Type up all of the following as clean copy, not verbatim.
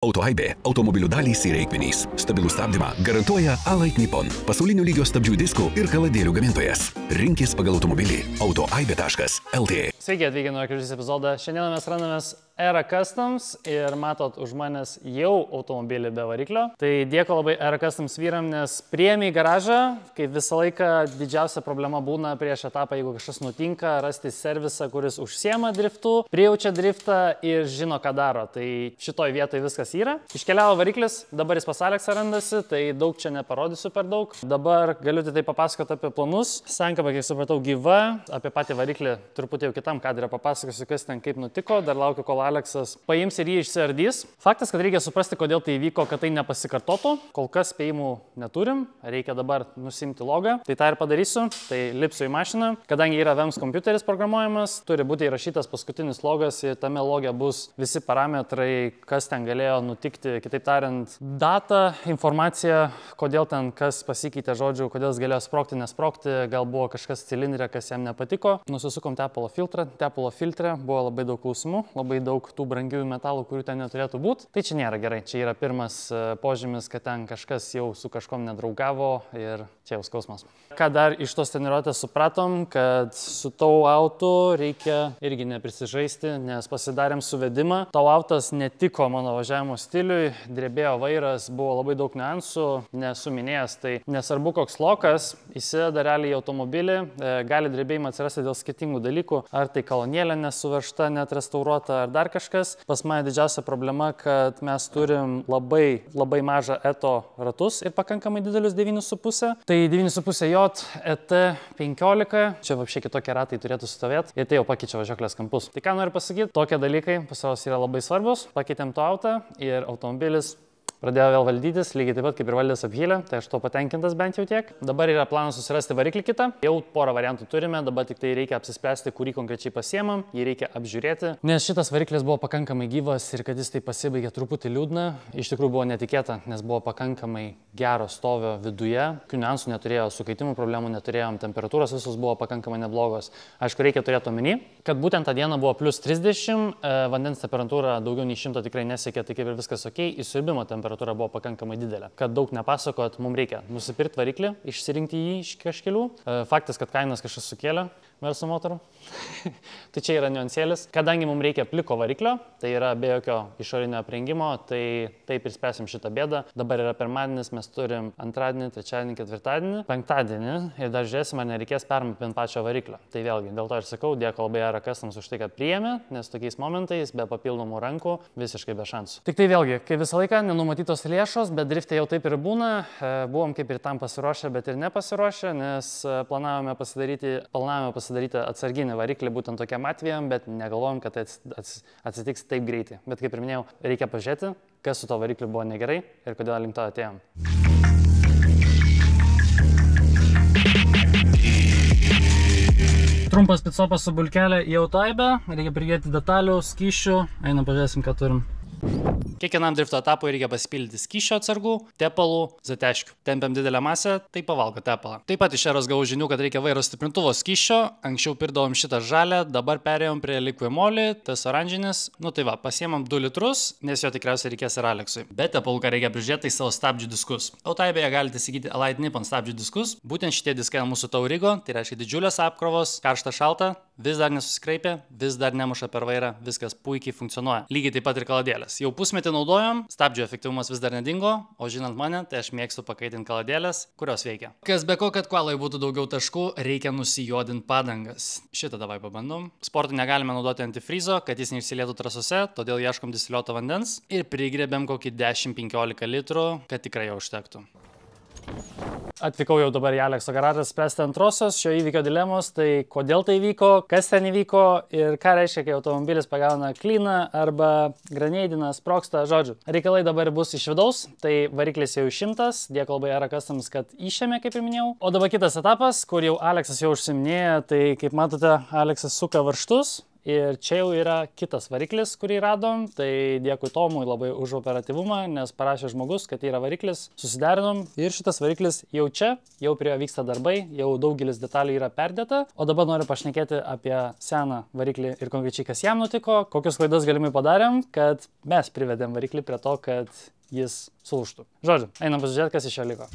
Autoaibė – automobilių dalys ir reikmenys. Stabilų stabdymą garantuoja Allied Nippon, pasaulinio lygio stabdžių diskų ir kaladėlių gamintojas. Rinkis pagal automobilį autoaibė.lt. Sveiki, atvykę nuo Križys epizodą. Šiandien mes randamės Era Customs ir matot už manęs jau automobilį be variklio. Tai dėko labai Era Customs vyram, nes priėmė į garažą, kaip visą laiką didžiausia problema būna prieš etapą, jeigu kažkas nutinka, rasti servisą, kuris užsiema driftu, prijaučia driftą ir žino, ką daro. Tai šitoj vietoj viskas yra. Iškeliavo variklis, dabar jis pas Aleksą randasi, tai daug čia neparodysiu per daug. Dabar galiu tai papasakoti apie planus. Sankaba, kiek supratau, gyva. Apie patį variklį truputį jau kitam kadrą papasakosiu, kas ten kaip nutiko. Dar laukiu, kol Aleksas paims ir jį išsiardys. Faktas, kad reikia suprasti, kodėl tai įvyko, kad tai nepasikartotų. Kol kas spėjimų neturim, reikia dabar nusimti logą. Tai tą ir padarysiu, tai lipsiu į mašiną. Kadangi yra VEMS kompiuteris programuojamas, turi būti įrašytas paskutinis logas ir tame loge bus visi parametrai, kas ten galėjo nutikti. Kitaip tariant, data, informacija, kodėl ten kas pasikeitė, žodžiu, kodėl jis galėjo sprogti, nesprogti, gal buvo kažkas cilindrė, kas jam nepatiko. Nusisukom tepalo filtrą. Tepalo filtre buvo labai daug klausimų, labai daug tų brangiųjų metalų, kurių ten neturėtų būti. Tai čia nėra gerai. Čia yra pirmas požymis, kad ten kažkas jau su kažkom nedraugavo ir čia jau skausmas. Ką dar iš tos treniruotės supratom, kad su tau autu reikia irgi neprisižaisti, nes pasidarėm suvedimą. Tau autas netiko mano važiavimo stiliui, drebėjo vairas, buvo labai daug niuansų, nesu minėjęs. Tai nesvarbu koks lokas, įsideda realiai į automobilį, gali drebėjimą atsirasti dėl skirtingų dalykų, ar tai kolonėlė nesuveržta, net restauruota, ar dar kažkas. Pas mane didžiausia problema, kad mes turim labai mažą ETO ratus ir pakankamai didelius 9,5. Tai 9,5 J, ET 15, čia vapšė kitokie ratai turėtų stovėti ir tai jau pakeičia važiuoklės kampus. Tai ką noriu pasakyti, tokie dalykai pasiros yra labai svarbus. Pakeitėm to autą ir automobilis pradėjo vėl valdytis, lygiai taip pat kaip ir valdės Apheal'e, tai aš to patenkintas bent jau tiek. Dabar yra planas susirasti variklį kitą. Jau porą variantų turime, dabar tik tai reikia apsispręsti, kurį konkrečiai pasiemam, jį reikia apžiūrėti. Nes šitas variklis buvo pakankamai gyvas ir kad jis tai pasibaigė truputį liūdna, iš tikrųjų buvo netikėta, nes buvo pakankamai gero stovio viduje. Jokių niuansų neturėjo, sukeitimų problemų neturėjom, temperatūros visos buvo pakankamai neblogos. Aišku, reikia turėti omeny, kad būtent tą dieną buvo plus 30, vandens temperatūra daugiau nei 100 tikrai nesiekė, tai kaip ir viskas ok, įsiurbimo temperatūra buvo pakankamai didelė. Kad daug nepasakot, mums reikia nusipirkti variklį, išsirinkti jį iš kažkelių. Faktas, kad kainas kažkas sukėlė verslo motorų. Tai čia yra niuansėlis. Kadangi mums reikia pliko variklio, tai yra be jokio išorinio aprengimo, tai taip ir spręsim šitą bėdą. Dabar yra pirmadienis, mes turim antradienį, trečiadienį, ketvirtadienį, penktadienį ir dar žiūrėsim, ar nereikės permapinti pačio variklio. Tai vėlgi, dėl to ir sakau, dėkui labai Era Customs už tai, kad priėmė, nes tokiais momentais be papildomų rankų visiškai be šansų. Tik tai vėlgi, kaip visą laiką, nenumatytos lėšos, bet drifte jau taip ir būna. Buvom kaip ir tam pasiruošę, bet ir nepasiruošę, nes planavome pasidaryti atsarginį variklį būtent tokiam atvejam, bet negalvojom, kad tai atsitiks taip greitai. Bet kaip ir minėjau, reikia pažiūrėti, kas su to varikliu buvo negerai ir kodėl link to atėjom. Trumpas pitstopas su bulkelė į Autoaibę, reikia pridėti detalių, skysčių, einam pažiūrėsim, ką turim. Kiekvienam drifto etapui reikia pasipildyti skysčio atsargų, tepalų, zateškių. Tempiam didelę masę, tai pavalgo tepalą. Taip pat iš Eros gavau žinių, kad reikia vairo stiprintuvo skysčio. Anksčiau pirdavom šitą žalę, dabar perėjom prie Liquimoli, tas oranžinis. Nu tai va, pasiemam 2 litrus, nes jo tikriausiai reikės ir Aleksui. Bet tepalų, ką reikia prižiūrėti, tai savo stabdžių diskus. Autoaibėje galite įsigyti Allied Nippon stabdžių diskus. Būtent šitie diskai ant mūsų taurigo, tai reiškia didžiulės apkrovos, karšta šalta, vis dar nesusikreipia, vis dar nemuša per vairą, viskas puikiai funkcionuoja. Lygiai taip pat ir kaladėlės. Jau pusmetį naudojom, stabdžių efektyvumas vis dar nedingo, o žinant mane, tai aš mėgstu pakaitinti kaladėlės, kurios veikia. Kas be ko, kad kuolai būtų daugiau taškų, reikia nusijodinti padangas. Šitą davai pabandom. Sportui negalime naudoti antifrizo, kad jis neišsilietų trasose, todėl ieškom distiliuoto vandens ir prigrėbėm kokį 10-15 litrų, kad tikrai jau užtektų. Atvykau jau dabar į Alekso garažą spręsti antrosios šio įvykio dilemos, tai kodėl tai vyko, kas ten įvyko ir ką reiškia, kai automobilis pagauna klyną arba granėdiną, sprogsta, žodžiu. Reikalai dabar bus iš vidaus, tai variklis jau išimtas, dėkui labai Era Customs, kad išėmė, kaip ir minėjau. O dabar kitas etapas, kur jau Aleksas jau užsiminėja, tai kaip matote, Aleksas suka varžtus Ir čia jau yra kitas variklis, kurį radom. Tai dėkui Tomui labai už operatyvumą, nes parašė žmogus, kad yra variklis. Susiderinom ir šitas variklis jau čia, jau prie jo vyksta darbai, jau daugelis detalių yra perdėta. O dabar noriu pašnekėti apie seną variklį ir konkrečiai kas jam nutiko, kokius klaidas galimai padarėm, kad mes privedėm variklį prie to, kad jis sulūžtų. Žodžiu, einam pasižiūrėti, kas iš jo liko.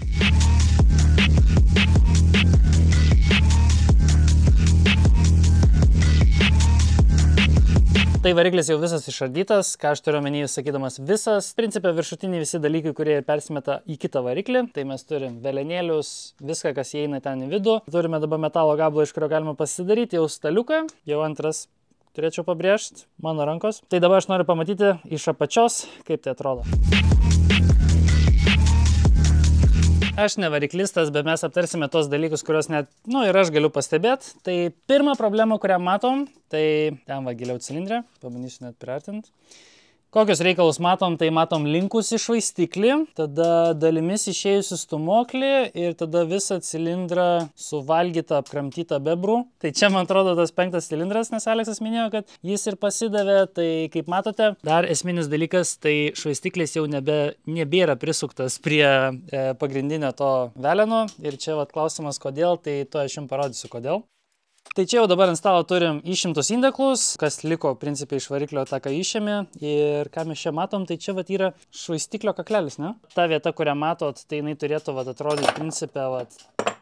Tai variklis jau visas išardytas, ką aš turiu omeny, sakydamas visas. Principė viršutiniai visi dalykai, kurie persimeta į kitą variklį. Tai mes turim velenėlius, viską, kas įeina ten į vidų. Turime dabar metalo gabalą, iš kurio galima pasidaryti, jau staliuką, jau antras turėčiau pabrėžti, mano rankos. Tai dabar aš noriu pamatyti iš apačios, kaip tai atrodo. Aš ne variklistas, bet mes aptarsime tos dalykus, kuriuos net, ir aš galiu pastebėti. Tai pirma problema, kurią matom, tai ten va giliau cilindrė, pabandysiu net priartinti. Kokius reikalus matom, tai matom linkusį švaistiklį, tada dalimis išėjusi stūmoklį ir tada visą cilindrą suvalgytą, apkramtytą bebrų. Tai čia, man atrodo, tas 5 cilindras, nes Aleksas minėjo, kad jis ir pasidavė. Tai kaip matote, dar esminis dalykas, tai švaistiklis jau nebėra prisuktas prie pagrindinio to veleno. Ir čia vat klausimas, kodėl, tai to aš jums parodysiu, kodėl. Tai čia jau dabar ant stalo turim išimtus indeklus, kas liko principai iš variklio tą, ką išėmė. Ir ką mes čia matom, tai čia vat yra švaistiklio kaklelis, ne? Ta vieta, kurią matot, tai jinai turėtų vat atrodyti principę vat.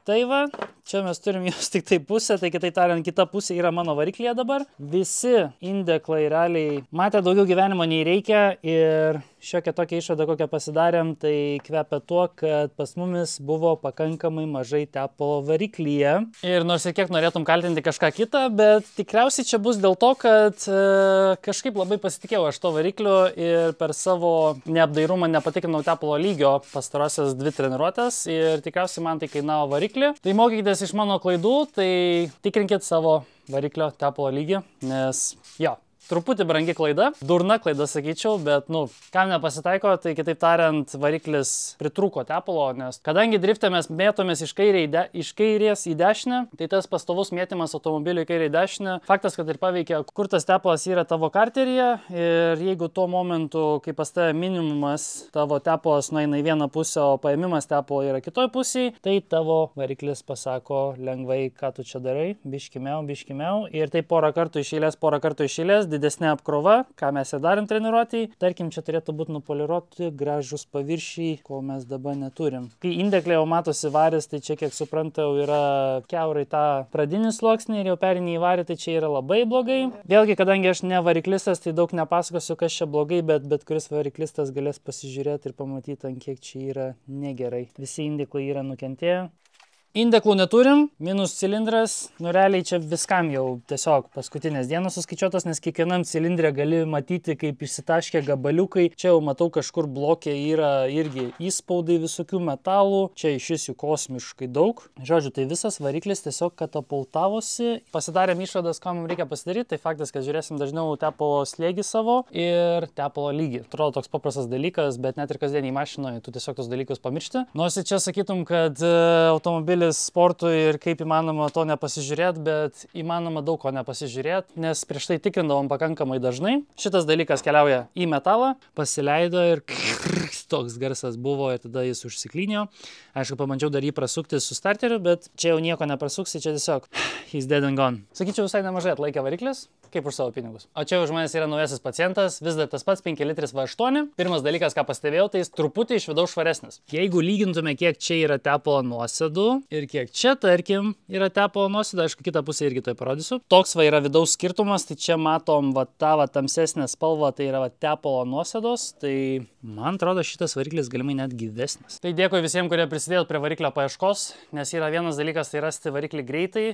Tai va, čia mes turim jos tik tai pusę, tai kitai tariant, kita pusė yra mano variklyje dabar. Visi indeklai realiai matė daugiau gyvenimo nei reikia ir šiokią tokią išvadą, kokią pasidarėm, tai kvepia tuo, kad pas mumis buvo pakankamai mažai tepalo variklyje. Ir nors ir kiek norėtum kaltinti kažką kitą, bet tikriausiai čia bus dėl to, kad kažkaip labai pasitikėjau aš to varikliu ir per savo neapdairumą nepatikrinau tepalo lygio pastarosios 2 treniruotės ir tikriausiai man tai kainavo variklį. Tai mokykitės iš mano klaidų, tai tikrinkit savo variklio tepalo lygį, nes truputį brangi klaida, durna klaida sakyčiau, bet kam nepasitaiko, tai kitaip tariant variklis pritrūko tepalo, nes kadangi drifte mes mėtomės iš kairės į dešinę, tai tas pastovus mėtymas automobilio į kairę į dešinę, faktas, kad ir paveikia, kur tas tepalas yra tavo karteryje ir jeigu tuo momentu, kai pas tave minimumas, tavo tepalas nueina į vieną pusę, o paėmimas tepalo yra kitoj pusėje, tai tavo variklis pasako lengvai, ką tu čia darai, biškimiau ir tai porą kartų iš eilės, didesnė apkrova, ką mes ir darim treniruotėj. Tarkim, čia turėtų būti nupoliruoti gražus paviršiai, ko mes dabar neturim. Kai indeklė jau matosi varis, tai čia, kiek suprantau, yra kiaurai tą pradinį sluoksnį ir jau perini į varį, tai čia yra labai blogai. Vėlgi, kadangi aš ne variklistas, tai daug nepasakosiu, kas čia blogai, bet kuris variklistas galės pasižiūrėti ir pamatyti, ant kiek čia yra negerai. Visi indeklai yra nukentėję. Indeklų neturim, minus cilindras, realiai čia viskam jau tiesiog paskutinės dienos suskaičiuotos, nes kiekvienam cilindrė gali matyti, kaip išsitaškė gabaliukai. Čia jau matau kažkur blokė yra irgi įspaudai visokių metalų, čia iš jų kosmiškai daug. Žodžiu, tai visas variklis tiesiog katapultavosi. Pasidarėm išvadas, ką mums reikia pasidaryti, tai faktas, kad žiūrėsim dažniau tepalo slėgį savo ir tepalo lygį. Atrodo toks paprastas dalykas, bet net ir kasdieniai mašinoje tu tiesiog tos dalykus pamiršti. Nors čia sakytum, kad automobilis sportui ir kaip įmanoma to nepasižiūrėti, bet įmanoma daug ko nepasižiūrėti, nes prieš tai tikrindavom pakankamai dažnai. Šitas dalykas keliauja į metalą, pasileido ir toks garsas buvo ir tada jis užsiklynio. Aišku, pabandžiau dar jį prasukti su starteriu, bet čia jau nieko neprasuksi, čia tiesiog he's dead and gone. Sakyčiau, visai nemažai atlaikė variklis, kaip už savo pinigus. O čia už manęs yra naujasis pacientas, vis dar tas pats 5 litris V8. Pirmas dalykas, ką pastebėjau, tai jis truputį iš vidaus švaresnis. Jeigu lygintume, kiek čia yra tepalo nuosėdų ir kiek čia, tarkim, yra tepalo nuosėdų, aišku, kitą pusę irgi tai parodysiu. Toks va yra vidaus skirtumas, tai čia matom va tą va tamsesnę spalvą, tai yra va tepalo nuosėdos, tai man atrodo šitas variklis galimai net gyvesnis. Tai dėkui visiems, kurie prisidėjot prie variklio paieškos, nes yra vienas dalykas, tai rasti variklį greitai,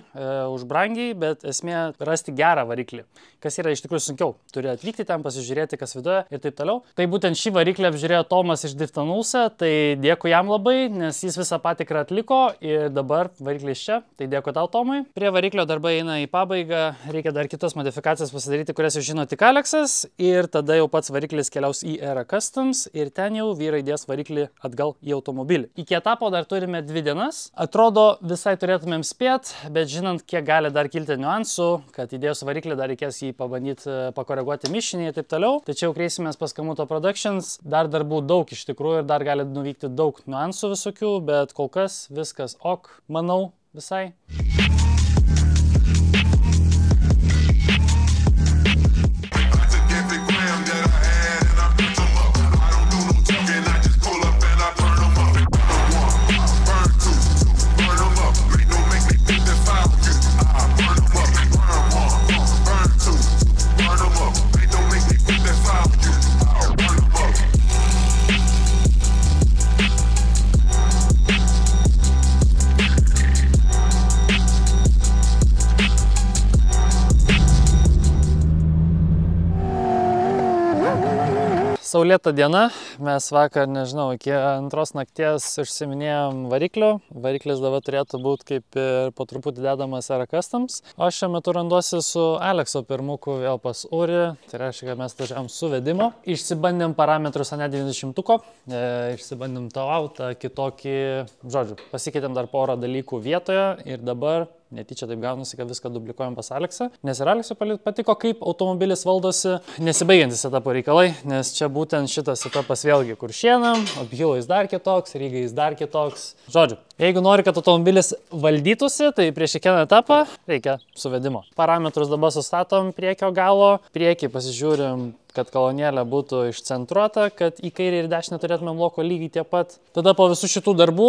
už brangiai, bet esmė rasti gerą variklį, kas yra iš tikrųjų sunkiau. Turi atvykti ten, pasižiūrėti, kas viduje ir taip toliau. Tai būtent šį variklį apžiūrėjo Tomas iš Driftanulse, tai dėkui jam labai, nes jis visą patikrą atliko ir dabar variklis čia, tai dėkui tau, Tomai. Prie variklio darbai eina į pabaigą, reikia dar kitas modifikacijas pasidaryti, kurias jau žino tik Aleksas, ir tada jau pats variklis keliaus į Era Customs ir ten jau vyrai dės variklį atgal į automobilį. Iki etapo dar turime 2 dienas. Atrodo, visai turėtumėm spėt, bet žinant, kiek gali dar kilti niuansų, kad įdėjus variklį dar reikės jį pabandyti pakoreguoti mišinį ir taip toliau. Tačiau kreisimės pas Kamuto Productions, dar darbų daug iš tikrųjų ir dar gali nuvykti daug niuansų visokių, bet kol kas viskas ok, manau, visai. Saulėta diena, mes vakar, nežinau, iki 2 nakties užsiminėjom varikliu. Variklis dabar turėtų būti kaip ir po truputį dedamas ERA Customs. O šiuo metu randuosi su Alekso pirmuku vėl pas Uri. Tai reiškia, kad mes važiavom su vedimo. Išsibandėm parametrus ane 90-tuko. Išsibandėm tą autą, kitokį, žodžiu, pasikeitėm dar porą dalykų vietoje ir dabar netyčia taip gaunasi, kad viską duplikuojam pas Aleksą. Nes ir Aleksui patiko, kaip automobilis valdosi nesibaigiantis etapo reikalai, nes čia būtent šitas etapas vėlgi Kuršėnam, Aphylo dar kitoks, Rygai dar kitoks. Žodžiu, jeigu nori, kad automobilis valdytųsi, tai prieš kiekvieną etapą reikia suvedimo. Parametrus dabar sustatom priekio galo, priekį pasižiūrim, kad kolonėlė būtų išcentruota, kad į kairę ir dešinę turėtumėm loko lygiai tiek pat. Tada po visų šitų darbų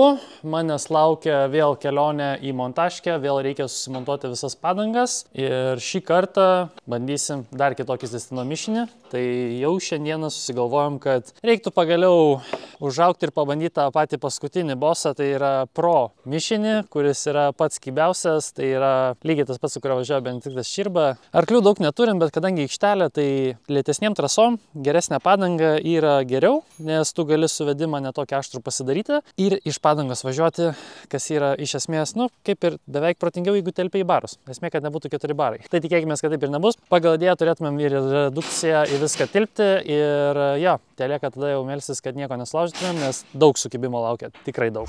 manęs laukia vėl kelionė į montažkę, vėl reikia susimontuoti visas padangas ir šį kartą bandysim dar kitokį destino mišinį. Tai jau šiandieną susigalvojom, kad reiktų pagaliau užaugti ir pabandyti tą patį paskutinį bosą, tai yra Pro mišinį, kuris yra pats kibiausias, tai yra lygiai tas pats, su kurio važiuoja Benediktas Širba. Arklių daug neturim, bet kadangi aikštelė, tai lėtesniem trasom geresnė padanga yra geriau, nes tu gali suvedimą netokį aštrų pasidaryti ir iš padangos važiuoti, kas yra iš esmės, nu, kaip ir beveik protingiau, jeigu telpia į barus. Esmė, kad nebūtų 4 barai. Tai tikėkime, kad taip ir nebus. Pagal idėją turėtumėm ir redukciją į viską tilpti ir jo, telieka tada jau melsis, kad nieko neslaužytumėm, nes daug sukibimo laukia, tikrai daug.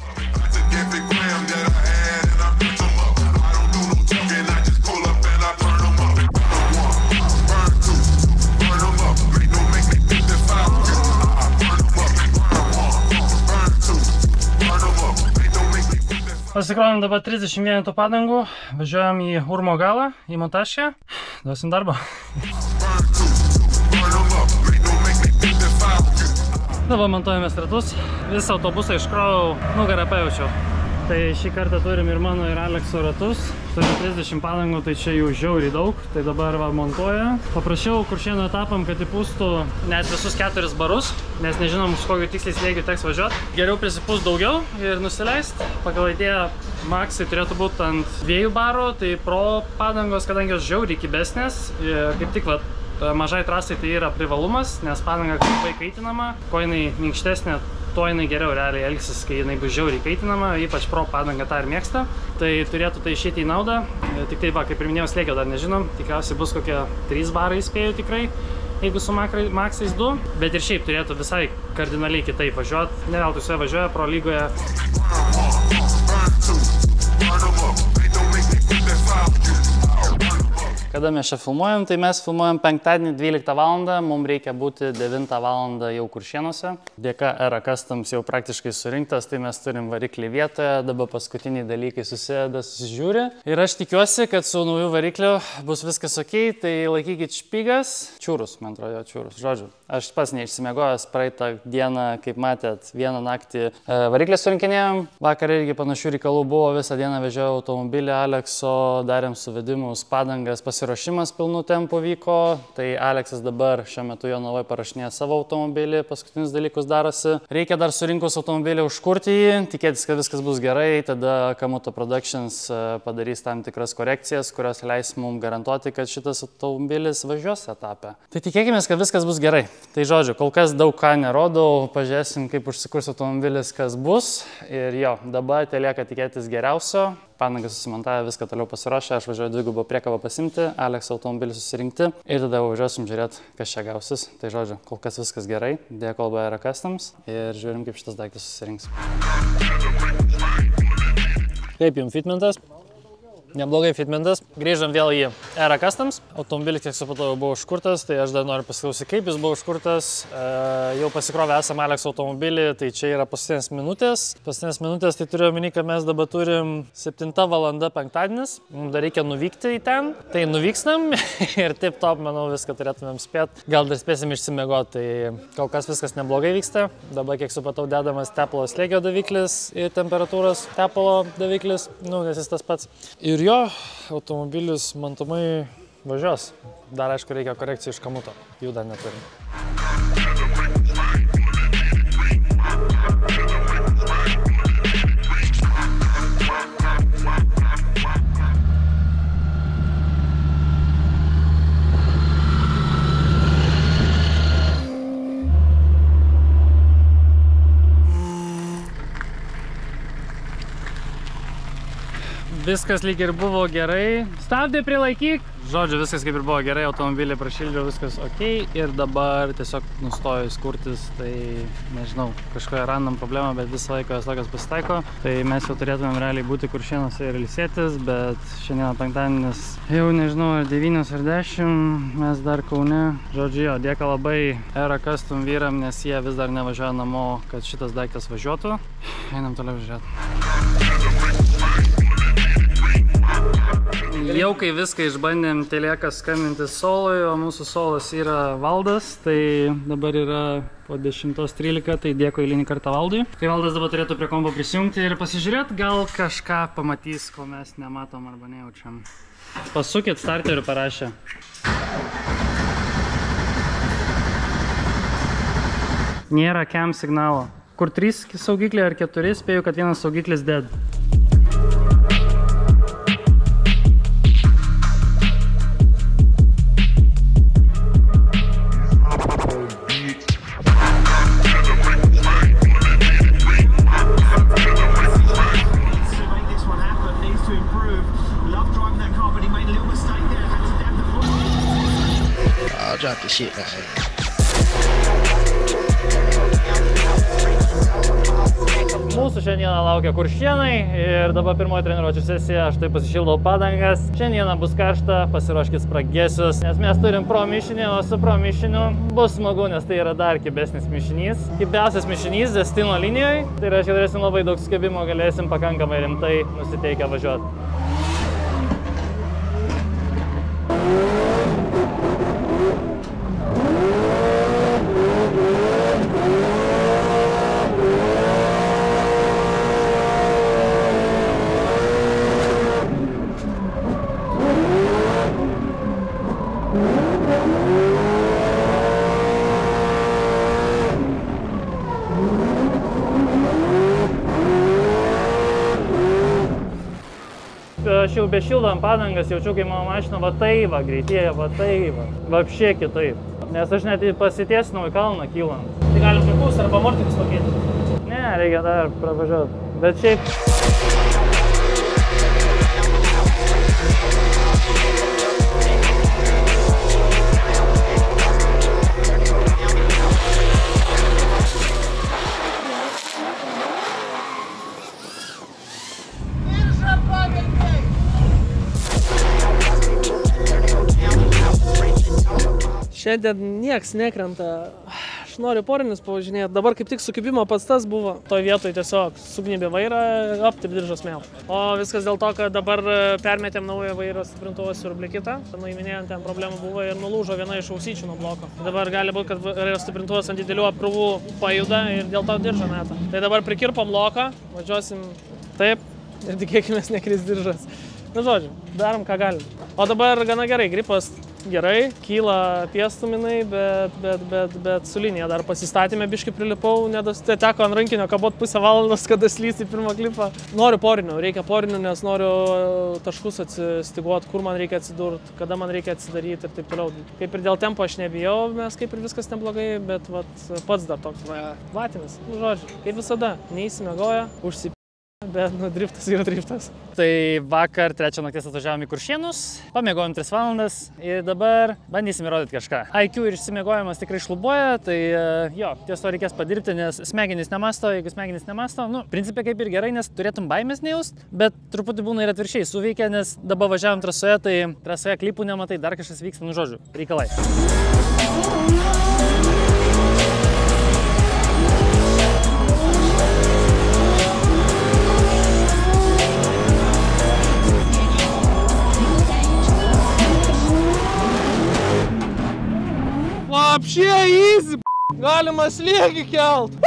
Pasikrovėm dabar 30 vienetų padangų, važiuojam į Urmo galą, į montažkę, duosim darbą. Dabar montuojamės ratus, visą autobusą iškroviau, nugarą pajaučiau. Tai šį kartą turim ir mano ir Alekso ratus, turim 30 padangų, tai čia jau žiauriai daug, tai dabar va montuoja. Paprašiau Kuršėnų etapam, kad įpūstų net visus 4 barus, nes nežinom, su kokiu tiksliai slėgiu teks važiuoti. Geriau prisipūs daugiau ir nusileist. Pagal idėją maksai turėtų būti ant 2 barų, tai Pro padangos, kadangi jos žiauriai kibesnės, kaip tik va, mažai trasai tai yra privalumas, nes padanga labai kaitinama, kuo jinai minkštesnė, tuo jinai geriau realiai elgsis, kai jinai bus žiauriai kaitinama, ypač Pro padanga tą ir mėgsta. Tai turėtų tai išėti į naudą. Tik tai va, kaip ir minėjau, slėgio dar nežinom, tikriausiai bus kokie 3 barai, spėju tikrai, jeigu su maksais 2. Bet ir šiaip turėtų visai kardinaliai kitaip važiuoti. Ne veltui su ja važiuoja Pro lygoje. Kada mes čia filmuojam, tai mes filmuojam penktadienį 12 val. Mums reikia būti 9 val. Jau Kuršėnuose. Dėka ERA Customs jau praktiškai surinktas, tai mes turim variklį vietoje, dabar paskutiniai dalykai susėda, susižiūri. Ir aš tikiuosi, kad su nauju varikliu bus viskas ok, tai laikykit špygas. Čiūrus, man atrodo, čiūrus, žodžiu. Aš pats neišsimiegojęs praeitą dieną, kaip matėt, vieną naktį variklį surinkinėjom. Vakar irgi panašių reikalų buvo, visą dieną vežiojau automobilį Alekso, darėm suvedimus, padangas, pasiruošimas pilnu tempu vyko. Tai Aleksas dabar šiuo metu jo nuovai parašinėja savo automobilį, paskutinius dalykus darosi. Reikia dar surinkus automobilį užkurti jį, tikėtis, kad viskas bus gerai, tada Kamuto Productions padarys tam tikras korekcijas, kurios leis mums garantuoti, kad šitas automobilis važiuos etapę. Tai tikėkime, kad viskas bus gerai. Tai žodžiu, kol kas daug ką nerodau, pažiūrėsim, kaip užsikurs automobilis, kas bus. Ir jo, dabar telieka tikėtis geriausio. Padangas susimontavę, viską toliau pasiruošę, aš važiuoju 2 priekabą pasimti, Alekso automobilį susirinkti ir tada važiuosim žiūrėti, kas čia gausis. Tai žodžiu, kol kas viskas gerai, dėkui ERA Customs ir žiūrim, kaip šitas daiktas susirinks. Kaip jums fitmentas? Neblogai fitmentas. Grįžom vėl į Era Customs. Automobilis, kiek supratau, jau buvo užkurtas, tai aš dar noriu pasiklausyti, kaip jis buvo užkurtas. Jau pasikrovę esam Alex automobilį, tai čia yra paskutinės minutės. Paskutinės minutės, tai turiu omeny, kad mes dabar turim 7 valanda penktadienis. Mums dar reikia nuvykti į ten. Tai nuvykstam ir taip top, manau, viską turėtumėm spėt. Gal dar spėsim išsimiegoti, tai kol kas viskas neblogai vyksta. Dabar, kiek supratau, dedamas tepalo slėgio daviklis ir temperatūros tepalo daviklis, nes jis tas pats. Ir jo, automobilis mantomai važiuos. Dar, aišku, reikia korekcijų iš kamuto. Jų dar neturim. Viskas lyg ir buvo gerai. Stabdį prilaikyk. Žodžiu, viskas kaip ir buvo gerai, automobilį prašildžiau, viskas ok. Ir dabar tiesiog nustojo skurtis, tai nežinau, kažkokia random problema, bet visą laiką jos tokios pasitaiko. Tai mes jau turėtumėm realiai būti Kuršėnuose ir ilsėtis, bet šiandieną penktadienis jau nežinau, ar 9 ar 10, mes dar Kaune. Žodžiu, jo, dėka labai Era Custom vyram, nes jie vis dar nevažiuoja namo, kad šitas daiktas važiuotų. Einam toliau žiūrėti. Jau kai viską išbandėm, tai lieka skambinti Solui, o mūsų Solas yra Valdas, tai dabar yra po 10:13, tai dėkui eilinį kartą Valdui. Tai Valdas dabar turėtų prie kompo prisijungti ir pasižiūrėti, gal kažką pamatys, ko mes nematom arba nejaučiam. Pasukit, starterių parašė. Nėra cam signalo. Kur 3 saugikliai ar 4, spėju, kad vienas saugiklis dead. Drop the shit back. Mūsų šiandieną laukia Kuršėnai ir dabar pirmoji treniruočių sesija, aš tai pasišildau padangas. Šiandieną bus karšta, pasiruoškit spragėsius, nes mes turim pro mišinį, o su pro mišiniu bus smagu, nes tai yra dar kibesnis mišinys. Kibiausias mišinys Destino linijoje, tai reiškia, turėsim labai daug skabimo, galėsim pakankamai rimtai nusiteikę važiuoti. Aš jau bešildant padangas jaučiu, kai mano mašina va tai va, greitėja va tai va. Vapšė kitaip. Nes aš net pasitiesinau į kalną kylant. Tai galim prikus arba mortikus pakeisti? Ne, reikia dar pravažiuoti. Bet šiaip... Šiandien nieks nekrenta. Aš noriu porinius pavažinėti. Dabar kaip tik sukibimo pats tas buvo. Toj vietoj tiesiog sugnybė vairą, aptip diržas mėl. O viskas dėl to, kad dabar permetėm naują vairą stiprintuvą siurblikitą. Nuiminėjant ten problemų buvo ir nulūžo viena iš ausyčių nuo bloko. Dabar gali būti, kad vairo stiprintuvas ant didelių apkrūvų pajuda ir dėl to diržą meta. Tai dabar prikirpom loką, važiuosim taip ir tikėkimės nekris diržas. Na žodžiu, darom ką galim. O dabar gana gerai, gripas gerai, kyla piestuminai, bet su linija dar pasistatėme, biškį prilipau, teko ant rankinio kabot pusę valandos, kada slysti pirmą klipą. Noriu porinių, reikia porinių, nes noriu taškus atsistiguoti, kur man reikia atsidurti, kada man reikia atsidaryti ir taip toliau. Kaip ir dėl tempo aš nebijau, mes kaip ir viskas neblogai, bet vat, pats dar toks vatinis. Nu, žodžiu, kaip visada, neįsimiegoja, bet driftas yra driftas. Tai vakar 3 nakties atvažiavome į Kuršėnus, pamiegojom 3 valandas ir dabar bandysim įrodyti kažką. IQ ir išsimiegojimas tikrai šlubuoja, tai jo, ties to reikės padirbti, nes smegenys nemasto, jeigu smegenys nemasto, principė kaip ir gerai, nes turėtum baimės nejaust, bet truputį būna ir atvirkščiai suveikia, nes dabar važiavom trasoje, tai trasoje klipų nematai, dar kažkas vyksta, žodžiu, reikalai. Apšie easy, galima slėgį kelt.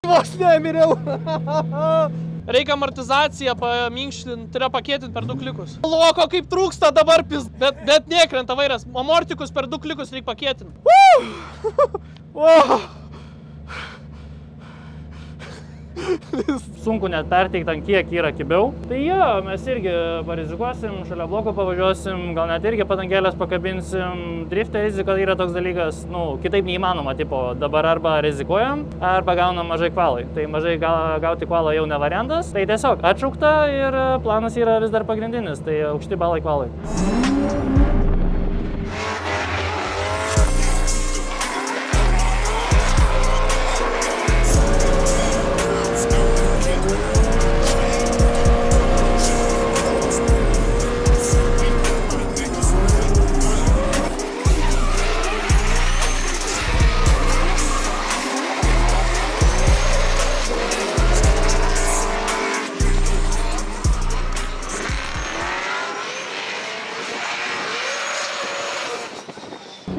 Vos nemiriau. Reikia amortizaciją paminkštinti, tai yra pakėtinti per 2 klikus. Loko kaip trūksta dabar pis, bet nekrenta vairas. Amortikus per 2 klikus reikia pakėtinti. Sunku net perteikti, ant kiek yra kibiau. Tai jo, mes irgi parizikuosim, šalia bloko pavažiuosim, gal net irgi patangėlės pakabinsim. Drifte rizika yra toks dalykas, kitaip neįmanoma, tipo, dabar arba rizikuojam, arba gaunam mažai kvalai. Tai mažai gauti kvalą jau ne variantas. Tai tiesiog atšaukta ir planas yra vis dar pagrindinis, tai aukšti balai kvalai.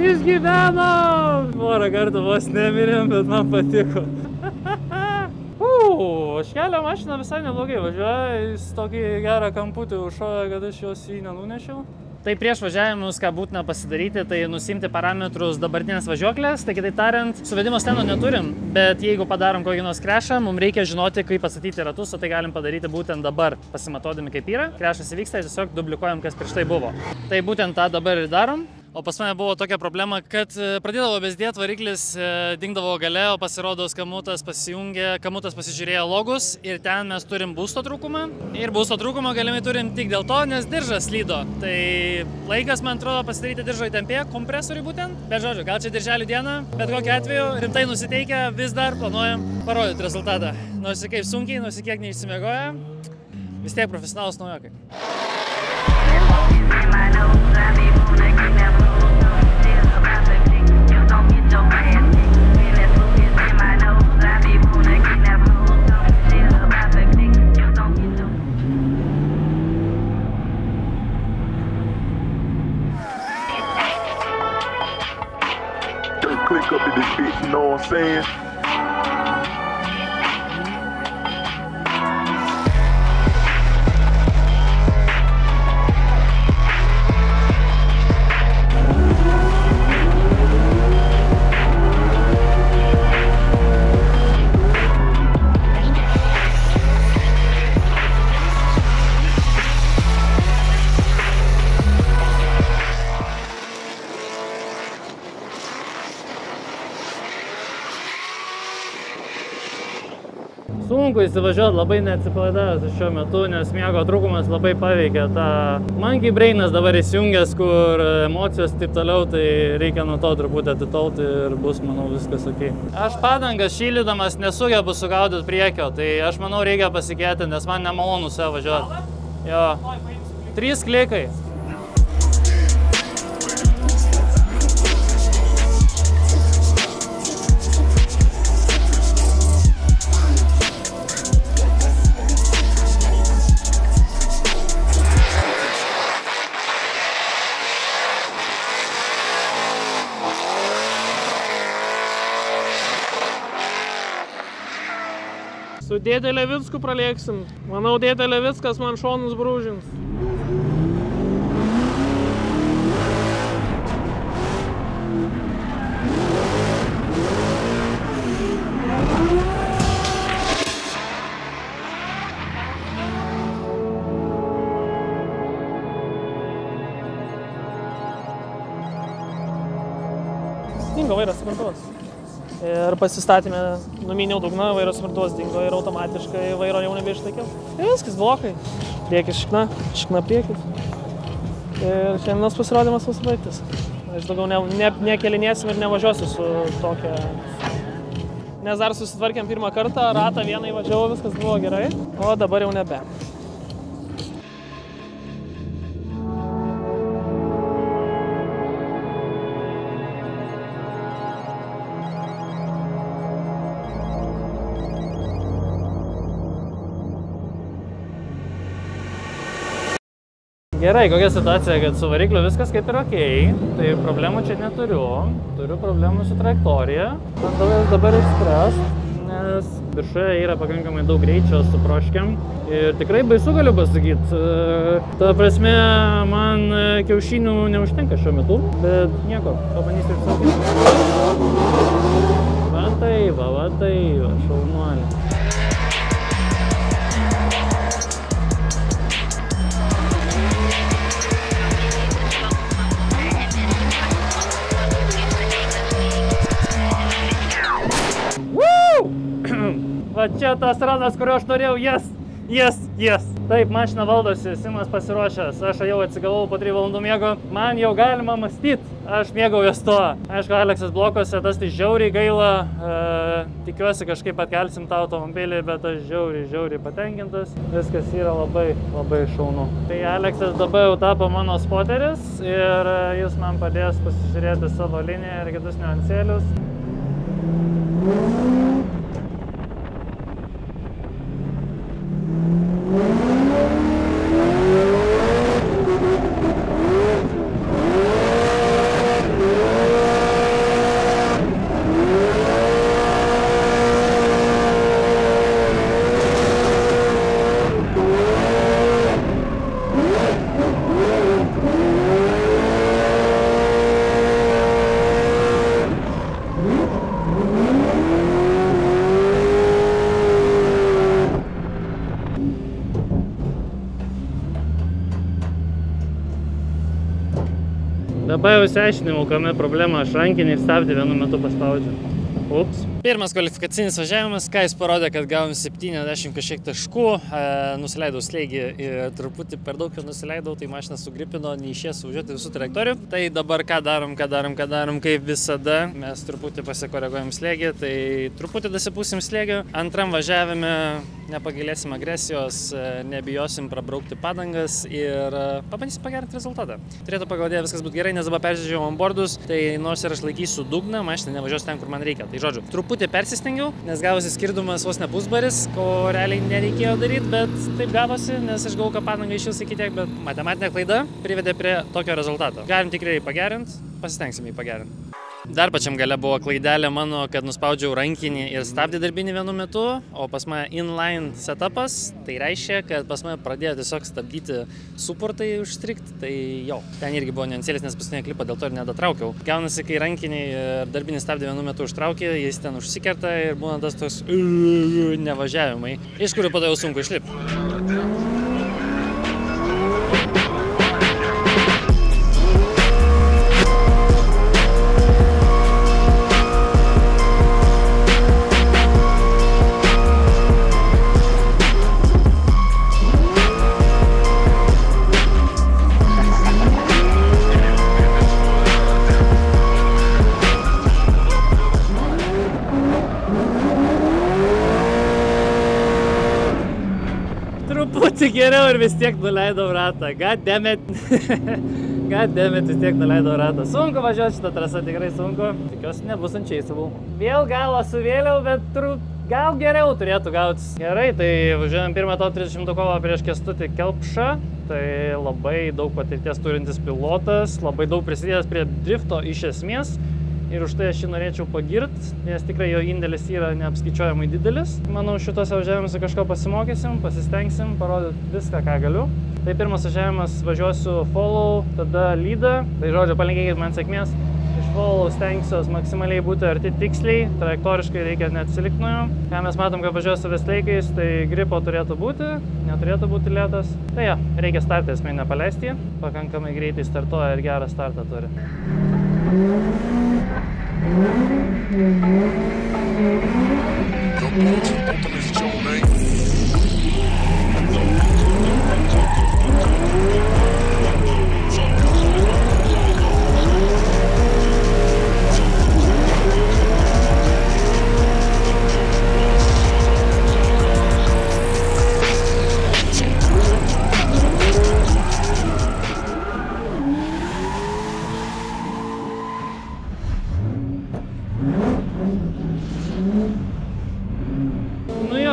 Išgyveno! Porą kartų vos nemirėm, bet man patiko. Aš kelią mašiną visai neblogai važiuoja, jis tokį gerą kamputį užšovė, kad aš jos jį nenunešiau. Tai prieš važiavimus, ką būtina pasidaryti, tai nusimti parametrus dabartinės važiuoklės, tai kitaip tariant, suvedimo stendo neturim, bet jeigu padarom kokį nors krešą, mums reikia žinoti, kaip atstatyti ratus, o tai galim padaryti būtent dabar, pasimatodami kaip yra. Krešas įvyksta, tiesiog duplikuojam, kas prieš tai buvo. Tai būtent tą dabar ir darom. O pas mane buvo tokia problema, kad pradėdavo bezdėt, variklis dingdavo gale, o pasirodo kamutas pasijungė, kamutas pasižiūrėjo logus ir ten mes turim būsto trūkumą. Ir būsto trūkumą galimai turim tik dėl to, nes diržas slydo. Tai laikas, man atrodo, pasidaryti diržo įtempėje, kompresorių būtent. Bet žodžiu, gal čia dirželių diena, bet kokiu atveju rimtai nusiteikę, vis dar planuojam parodyti rezultatą. Nors kaip sunkiai, nors kiek neišsimiegoja, vis tiek profesionalus naujokai. Click up in this bitch, you know what I'm saying? Sunku įsivažiuoti labai neatsipalaidavęs šiuo metu, nes miego trūkumas labai paveikia tą monkey brainas dabar įsijungęs, kur emocijos taip toliau, tai reikia nuo to truputį atitolti ir bus, manau, viskas ok. Aš padangas šylydamas nesugebu sugaudyti priekio, tai aš manau reikia pasikėti, nes man nemalonu su važiuoti. Jo, 3 klikai. Su dėdė Levicku pralėksim. Manau, dėdė Levickas man šonus brūžins. Stingo vairas, suprantuos. Ir pasistatėme, numyniau dugną, vairo smirtuos dingo ir automatiškai vairo jau nebeišlaikiau. Ir viskas, blokai. Priekis šikna priekis. Ir šiandienos pasirodymas bus baigtas. Aš daugiau nekelinėsim ir nevažiuosiu su tokia... Nes dar susitvarkėm pirmą kartą, ratą vieną įvažiavau, viskas buvo gerai, o dabar jau nebe. Gerai, kokia situacija, kad su varikliu viskas kaip ir okei, tai problemų čia neturiu, turiu problemų su trajektorija. Bandau jas dabar išspręst, nes viršuje yra pakankamai daug greičio su proškiam ir tikrai baisu galiu pasakyti. Ta prasme, man kiaušinių neužtenka šiuo metu, bet nieko, pabandysiu ir saugiai. Va tai, šaunuolė. Va čia tas ratas, kurio aš norėjau, yes. Taip, mašina valdosi, Simas pasiruošęs, aš jau atsigavau po 3 valandų miego, man jau galima mąstyti, aš mėgaujuos tuo. Aišku, Aleksas blokose, tas tai žiauriai gaila, tikiuosi kažkaip atkelsim tą automobilį, bet aš žiauriai patenkintas, viskas yra labai šaunu. Tai Aleksas dabar jau tapo mano spoteris ir jis man padės pasižiūrėti savo liniją ir kitus niuansėlius. Dabar jau išsiaiškinimau, kame problema, aš rankinį ir stabdį vienu metu paspaudžiu. Ups. Pirmas kvalifikacinis važiavimas, ką jis parodė, kad gavom 70 kažkiek taškų, nusileidau slėgį ir truputį per daug jo nusileidau, tai mašina sugripino, neišės važiuoti visų trajektorijų. Tai dabar ką darom, kaip visada, mes truputį pasikoreguojam slėgį, tai truputį dasipūsim slėgio. Antram važiavime nepagailėsim agresijos, nebijosim prabraukti padangas ir pabandysim pagerinti rezultatą. Turėtų pagal idėją viskas būti gerai, nes dabar persižiūrėjau onboardus, tai nors ir aš laikysiu dugną, mašina nevažiuos ten, kur man reikia. Tai žodžiu, truputį persistengiau, nes gavosi skirtumas vos ne pusbaris, ko realiai nereikėjo daryti, bet taip gavosi, nes aš gavau, kad padanga išvis iki tiek, bet matematinė klaida privedė prie tokio rezultato. Galim tikrai pagerinti, pasistengsim jį pagerinti. Dar pačiam gale buvo klaidelė mano, kad nuspaudžiau rankinį ir stabdį darbinį vienu metu, o pas mane inline setupas, tai reiškia, kad pas mane pradėjo tiesiog stabdyti suportai užstrikti, tai jo, ten irgi buvo niuansėlis, nes paskutinį klipą dėl to ir nedatraukiau. Gaunasi, kai rankinį ir darbinį stabdį vienu metu užtraukė, jis ten užsikerta ir būna tas toks nevažiavimai, iš kurių po to jau sunku išlipti. Truputį geriau ir vis tiek nuleidau ratą. God damn it, vis tiek nuleidau ratą. Sunku važiuoti šitą trasą, tikrai sunku. Tikiuosi nebus unchaseable. Vėl galą suvėliau, bet gal geriau turėtų gautis. Gerai, tai važiuojam pirmą to 30 kovą prieš Kęstutį Kelpšą. Tai labai daug patirties turintis pilotas, labai daug prisidėjęs prie drifto iš esmės. Ir už tai aš jį norėčiau pagirti, nes tikrai jo indėlis yra neapskaičiuojamai didelis. Manau, šitose važiavimuose kažko pasimokysim, pasistengsim, parodyti viską, ką galiu. Tai pirmas važiavimas važiuosiu follow, tada leadą. Tai žodžiu, palinkėkit man sėkmės. Iš follow stengsiuos maksimaliai būti arti tiksliai, trajektoriškai reikia neatsilikti nuo jo. Ką mes matom, kad važiuosiu su vestleikais, tai gripo turėtų būti, neturėtų būti lėtas. Tai jo, reikia startą esmai nepaleisti, pakankamai greitai startuoja ir gerą startą turi.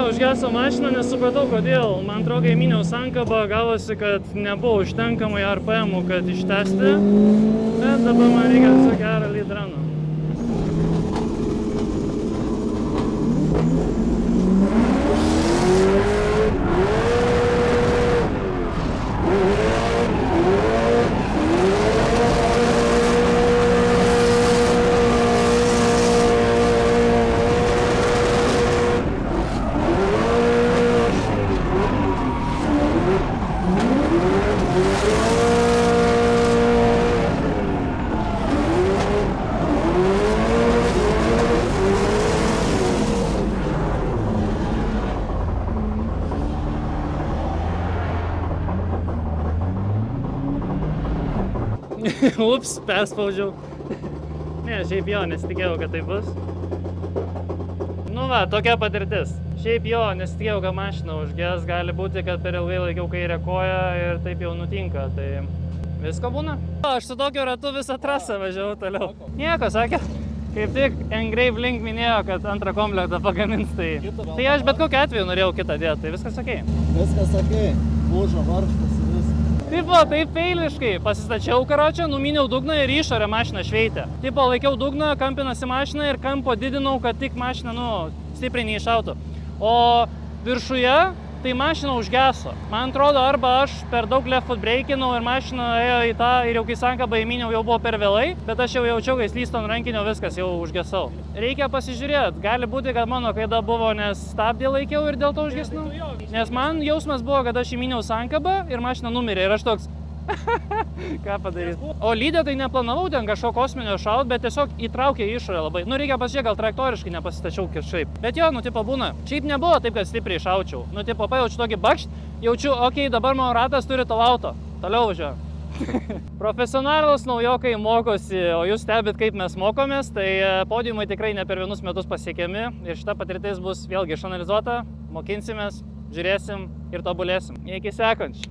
Užgeso mašiną, nesupratau kodėl. Man atrodo, įminiau sankabą, gavosi, kad nebuvo užtenkamai RPM-ų, kad ištesti. Bet dabar man reikia tiesiog gerą lydraną. Ups, perspaudžiau. Ne, šiaip jo, nesitikėjau, kad tai bus. Nu va, tokia patirtis. Šiaip jo, nesitikėjau, kad mašina užges. Gali būti, kad per ilgai laikiau kairę koją ir taip jau nutinka. Tai visko būna. Aš su tokiu ratu visą trasą važiavau toliau. Nieko, sakė. Kaip tik Engrave Link minėjo, kad antrą komplektą pagamins. Tai aš bet kokiu atveju norėjau kitą dėti. Tai viskas okei. Viskas okei. Būžo, varštas ir viskas. Taip feiliškai pasistačiau karočią, numiniau dugną ir išorę mašiną šveitė. Laikiau dugną, kampinasi mašiną ir kampo didinau, kad tik mašina, stipriai neišautų. O viršuje tai mašina užgeso. Man atrodo, arba aš per daug left foot breikinau ir mašina ėjo į tą ir jau kai sankabą įminiau jau buvo per vėlai, bet aš jau jaučiau, kai slysto ant rankinio, viskas, jau užgesau. Reikia pasižiūrėti, gali būti, kad mano kaida buvo, nes stabdį laikiau ir dėl to užgesnau. Nes man jausmas buvo, kad aš įminiau sankabą ir mašina numirė ir aš toks, ką padaryti. O lydė tai neplanavau ten kažko kosminio šaut, bet tiesiog įtraukė išorę labai. Reikia pasižiūrėti, gal trajektoriškai nepasitačiau kažkaip. Bet jo, būna. Šiaip nebuvo taip, kad stipriai šaučiau. Pajaučiu tokį bakšt, jaučiu, okei, dabar mano ratas turi tavo auto. Toliau važiuoju. Profesionalus naujokai mokosi, o jūs stebit, kaip mes mokomės, tai podiumai tikrai ne per vienus metus pasiekiami. Ir šita patirtis bus vėlgi išanalizuota, mokinsimės, žiūrėsim ir tobulėsim. Iki sekančių.